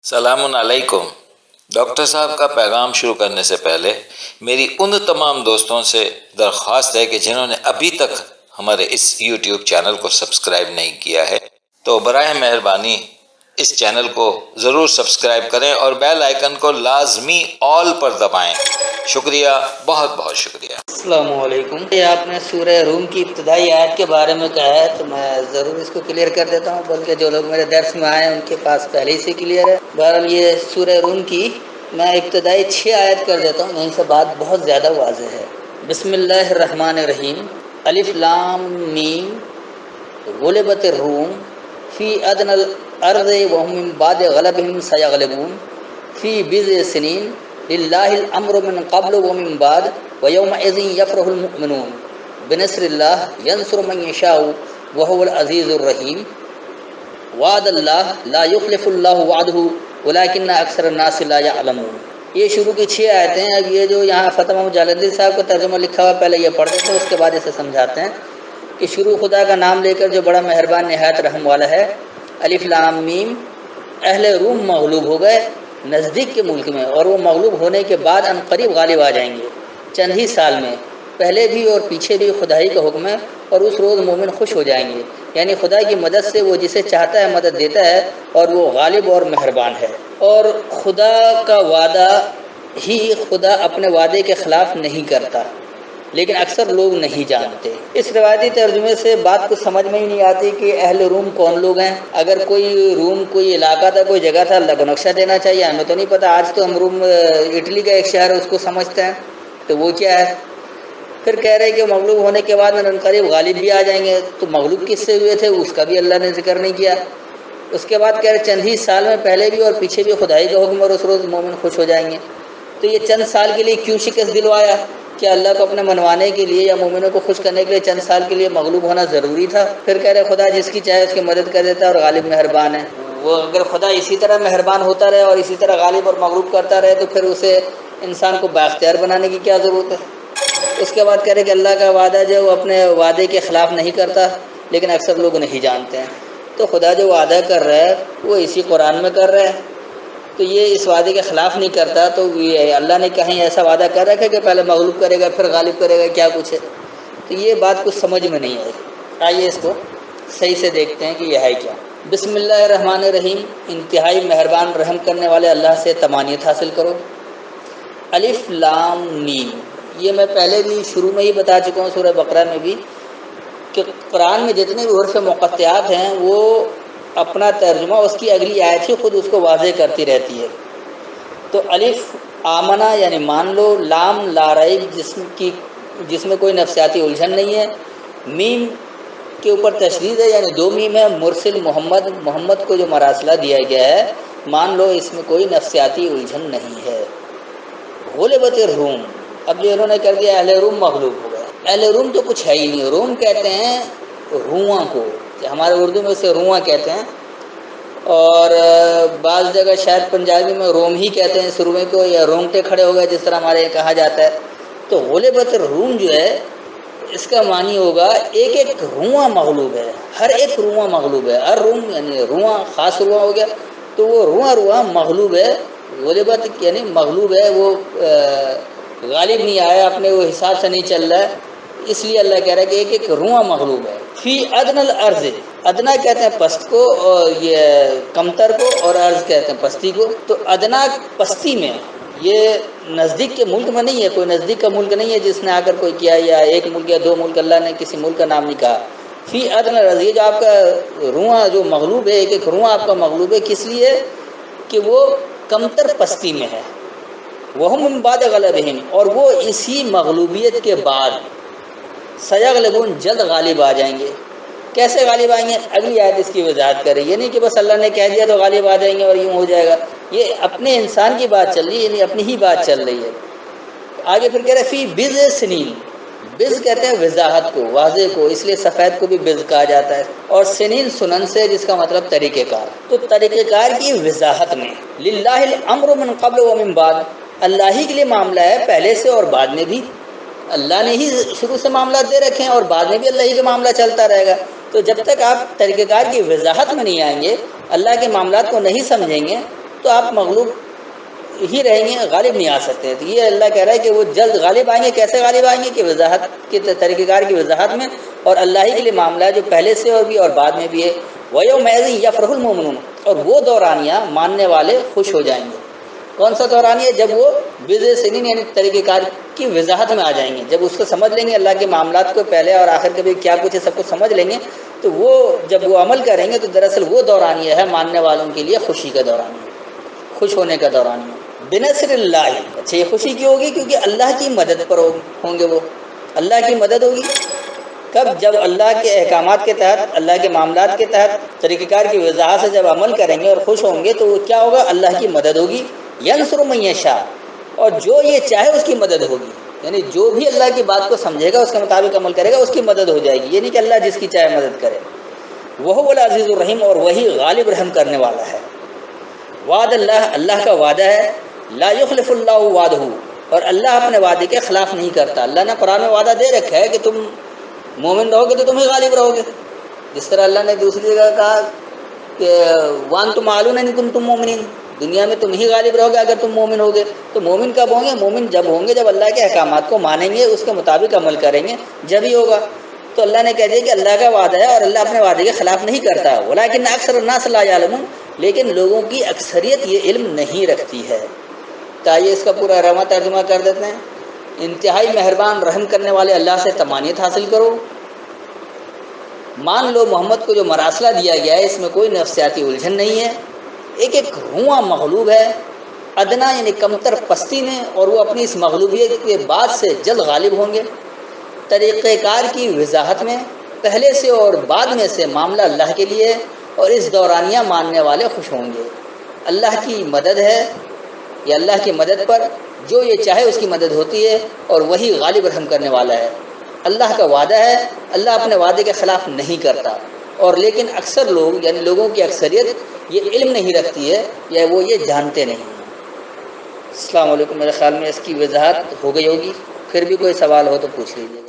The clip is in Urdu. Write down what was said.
سلام علیکم۔ ڈاکٹر صاحب کا پیغام شروع کرنے سے پہلے میری ان تمام دوستوں سے درخواست ہے کہ جنہوں نے ابھی تک ہمارے اس یوٹیوب چینل کو سبسکرائب نہیں کیا ہے تو براہ مہربانی اس چینل کو ضرور سبسکرائب کریں اور بیل آئیکن کو لازمی آل پر دبائیں۔ شکریہ، بہت بہت شکریہ۔ السلام علیکم۔ یہ آپ نے سورہ روم کی ابتدائی آیت کے بارے میں کہا ہے تو میں ضرور اس کو کلیئر کر دیتا ہوں، بلکہ جو لوگ میرے درس میں آئے ہیں ان کے پاس پہلے ہی سے کلیئر ہے۔ بہرحال یہ سورہ روم کی میں ابتدائی 6 آیت کر دیتا ہوں، یہیں سے بات بہت زیادہ واضح ہے۔ بسم اللہ الرحمن الرحیم۔ الف لام میم غلبت الروم فی ادنى الارض وهم من بعد غلبهم سيغلبون فی بضع سنین للہ الامر من قبل ومن بعد ویومئذ یفرح المؤمنون بنصر اللہ ینصر من یشاء وهو العزیز الرحیم۔ وعد اللہ لا یخلف اللہ وعدہ ولکن اکثر الناس لا یعلمون۔ یہ شروع کی 6 آیتیں ہیں۔ اب یہ جو یہاں فتح محمد جالندی صاحب کا ترجمہ لکھا ہوا پہلے یہ پڑھ دیتے ہیں، اس کے بعد اسے سمجھاتے ہیں کہ شروع خدا کا نام لے کر جو بڑا مہربان نہایت رحم والا ہے۔ الف لام میم، اہل روم مغلوب ہو گئے نزدیک کے ملک میں، اور وہ مغلوب ہونے کے بعد ان قریب غالب آ جائیں گے چند ہی سال میں۔ پہلے بھی اور پیچھے بھی خدائی کا حکم ہے، اور اس روز مومن خوش ہو جائیں گے، یعنی خدا کی مدد سے وہ جسے چاہتا ہے مدد دیتا ہے، اور وہ غالب اور مہربان ہے۔ اور خدا کا وعدہ ہی خدا اپنے وعدے کے خلاف نہیں کرتا، لیکن اکثر لوگ نہیں جانتے۔ اس روایتی ترجمے سے بات کو سمجھ میں ہی نہیں آتی کہ اہل روم کون لوگ ہیں۔ اگر کوئی روم کوئی علاقہ تھا، کوئی جگہ تھا، اللہ کو نقشہ دینا چاہیے، ہمیں تو نہیں پتہ۔ آج تو ہم روم اٹلی کا ایک شہر ہے اس کو سمجھتے ہیں، تو وہ کیا ہے؟ پھر کہہ رہے کہ مغلوب ہونے کے بعد ان قریب غالب بھی آ جائیں گے، تو مغلوب کس سے ہوئے تھے اس کا بھی اللہ نے ذکر نہیں کیا۔ اس کے بعد کہہ رہے چند ہی سال میں، پہلے بھی اور پیچھے بھی خدائی کا حکم، اور اس روز مومن خوش ہو جائیں گے۔ تو یہ چند سال کے لیے کیوں شکست دلوایا؟ کیا اللہ کو اپنے منوانے کے لیے یا مومنوں کو خوش کرنے کے لیے چند سال کے لیے مغلوب ہونا ضروری تھا؟ پھر کہہ رہے خدا جس کی چاہے اس کی مدد کر دیتا ہے اور غالب مہربان ہے۔ وہ اگر خدا اسی طرح مہربان ہوتا رہے اور اسی طرح غالب اور مغلوب کرتا رہے تو پھر اسے انسان کو بااختیار بنانے کی کیا ضرورت ہے؟ اس کے بعد کہہ رہے کہ اللہ کا وعدہ جو وہ اپنے وعدے کے خلاف نہیں کرتا، لیکن اکثر لوگ نہیں جانتے ہیں۔ تو خدا جو وعدہ کر رہا ہے وہ اسی قرآن میں کر رہا ہے، تو یہ اس وعدے کے خلاف نہیں کرتا، تو یہ اللہ نے کہیں ایسا وعدہ کر رکھا ہے کہ پہلے مغلوب کرے گا پھر غالب کرے گا، کیا کچھ ہے؟ تو یہ بات کچھ سمجھ میں نہیں آئی۔ آئیے اس کو صحیح سے دیکھتے ہیں کہ یہ ہے کیا۔ بسم اللہ الرحمن الرحیم، انتہائی مہربان رحم کرنے والے اللہ سے تمانیت حاصل کرو۔ الف لام میم، یہ میں پہلے بھی شروع میں ہی بتا چکا ہوں سورہ بقرہ میں بھی کہ قرآن میں جتنے بھی حروف مقطعات ہیں وہ اپنا ترجمہ اس کی اگلی آیت ہی خود اس کو واضح کرتی رہتی ہے۔ تو الف آمنا یعنی مان لو، لام لا ریب جس میں کوئی نفسیاتی الجھن نہیں ہے، میم کے اوپر تشدید ہے یعنی 2 میم ہے، مرسل محمد کو جو مراسلہ دیا گیا ہے، مان لو اس میں کوئی نفسیاتی الجھن نہیں ہے۔ غلبت الروم، اب جو انہوں نے کر دیا اہل روم مغلوب ہو گیا۔ اہل روم تو کچھ ہے ہی نہیں، روم کہتے ہیں رواں کو، ہمارے اردو میں اسے رواں کہتے ہیں، اور بعض جگہ شاید پنجابی میں روم ہی کہتے ہیں اس رومے کو، یا رونگٹے کھڑے ہو گئے جس طرح ہمارے یہاں کہا جاتا ہے۔ تو غلبت الروم جو ہے اس کا معنی ہوگا ایک ایک رواں مغلوب ہے، ہر ایک رواں مغلوب ہے۔ ہر روم یعنی رواں، خاص رواں ہو گیا، تو وہ رواں مغلوب ہے۔ غلبت یعنی مغلوب ہے، وہ غالب نہیں آیا، اپنے وہ حساب سے نہیں چل رہا ہے، اس لیے اللہ کہہ رہا ہے کہ ایک ایک رواں مغلوب ہے۔ فی ادنى الارض، ادنا کہتے ہیں پست کو، اور یہ کمتر کو، اور ارض کہتے ہیں پستی کو۔ تو ادنا پستی میں، یہ نزدیک کے ملک میں نہیں ہے، کوئی نزدیک کا ملک نہیں ہے جس نے آ کر کوئی کیا، یا ایک ملک یا 2 ملک، اللہ نے کسی ملک کا نام نہیں کہا۔ فی ادنى الارض، یہ جو آپ کا رواں جو مغلوب ہے، ایک ایک رواں آپ کا مغلوب ہے، کس لیے؟ کہ وہ کمتر پستی میں ہے۔ وہم من بعد غلبہم، اور وہ اسی مغلوبیت کے بعد سیغلبون، جلد غالب آ جائیں گے۔ کیسے غالب آئیں گے؟ اگلی آیت اس کی وضاحت کر رہی ہے، نہیں کہ بس اللہ نے کہہ دیا تو غالب آ جائیں گے اور یوں ہو جائے گا، یہ اپنے انسان کی بات چل رہی ہے، یعنی اپنی ہی بات چل رہی ہے۔ آگے پھر کہہ رہے فی بضع سنین، بض کہتے ہیں وضاحت کو، واضح کو، اس لیے سفید کو بھی بض کہا جاتا ہے، اور سنین سنن سے، جس کا مطلب طریقہ کار۔ تو طریقہ کار کی وضاحت میں للہ الامر من قبل ومن بعد، اللہ ہی کے لیے معاملہ ہے پہلے سے اور بعد میں بھی، اللہ نے ہی شروع سے معاملات دے رکھے ہیں اور بعد میں بھی اللہ ہی کا معاملہ چلتا رہے گا۔ تو جب تک آپ طریقہ کار کی وضاحت میں نہیں آئیں گے، اللہ کے معاملات کو نہیں سمجھیں گے، تو آپ مغلوب ہی رہیں گے، غالب نہیں آ سکتے. تو یہ اللہ کہہ رہا ہے کہ وہ جلد غالب آئیں گے. کیسے غالب آئیں گے؟ کہ وضاحت کے طریقہ کار کی وضاحت میں، اور اللہ ہی کے لیے معاملہ ہے جو پہلے سے اور بھی اور بعد میں بھی ہے. وَيَوْمَئِذٍ يَفْرَحُ الْمُؤْمِنُونَ، اور وہ دورانیہ ماننے والے خوش ہو جائیں گے. کون سا دورانیہ؟ جب وہ بضع سنین یعنی طریقہ کار کی وضاحت میں آ جائیں گے، جب اس کو سمجھ لیں گے، اللہ کے معاملات کو پہلے اور آخر کے بھی کیا کچھ ہے سب کچھ سمجھ لیں گے، تو وہ جب وہ عمل کریں گے تو دراصل وہ دورانیہ ہے ماننے والوں کے لیے خوشی کا دورانیہ، خوش ہونے کا دورانیہ. بنصر اللہ، اچھا یہ خوشی کیوں ہوگی؟ کیونکہ اللہ کی مدد پر ہوں گے، وہ اللہ کی مدد ہوگی. کب؟ جب اللہ کے احکامات کے تحت، اللہ کے معاملات کے تحت طریقہ کار کی وضاحت سے جب عمل کریں گے اور خوش ہوں گے تو وہ کیا ہوگا؟ اللہ کی مدد ہوگی. ینصر من یشاء، اور جو یہ چاہے اس کی مدد ہوگی. یعنی جو بھی اللہ کی بات کو سمجھے گا، اس کے مطابق عمل کرے گا، اس کی مدد ہو جائے گی. یہ نہیں کہ اللہ جس کی چاہے مدد کرے. وہو العزیز الرحیم، اور وہی غالب رحم کرنے والا ہے. وعد اللہ، اللہ کا وعدہ ہے. لا یخلف اللہ وعدہ، اور اللہ اپنے وعدے کے خلاف نہیں کرتا. اللہ نے قرآن میں وعدہ دے رکھا ہے کہ تم مومن رہو گے تو تم ہی غالب رہو گے. جس طرح اللہ نے دوسری جگہ کہا کہ وانتم اعلون ان کنتم مؤمنین، دنیا میں تم ہی غالب رہو گے اگر تم مومن ہوگے. تو مومن کب ہوں گے؟ مومن جب ہوں گے جب اللہ کے احکامات کو مانیں گے، اس کے مطابق عمل کریں گے، جب ہی ہوگا. تو اللہ نے کہہ دیا کہ اللہ کا وعدہ ہے اور اللہ اپنے وعدے کے خلاف نہیں کرتا. ولکن اکثر الناس لا یعلمون، لیکن لوگوں کی اکثریت یہ علم نہیں رکھتی ہے. تو آئیے اس کا پورا رواں ترجمہ کر دیتے ہیں. انتہائی مہربان رحم کرنے والے اللہ سے تمانیت حاصل کرو. مان لو محمد کو جو مراسلہ دیا گیا ہے اس میں کوئی نفسیاتی الجھن نہیں ہے. ایک ایک ہواں مغلوب ہے ادنا یعنی کمتر پستی میں، اور وہ اپنی اس مغلوبیت کے بعد سے جلد غالب ہوں گے. طریقہ کار کی وضاحت میں پہلے سے اور بعد میں سے معاملہ اللہ کے لیے ہے، اور اس دورانیہ ماننے والے خوش ہوں گے. اللہ کی مدد ہے، یا اللہ کی مدد پر جو یہ چاہے اس کی مدد ہوتی ہے، اور وہی غالب رحم کرنے والا ہے. اللہ کا وعدہ ہے، اللہ اپنے وعدے کے خلاف نہیں کرتا. اور لیکن اکثر لوگ یعنی لوگوں کی اکثریت یہ علم نہیں رکھتی ہے، یا وہ یہ جانتے نہیں. السلام علیکم. میرے خیال میں اس کی وضاحت ہو گئی ہوگی. پھر بھی کوئی سوال ہو تو پوچھ لیجیے گا.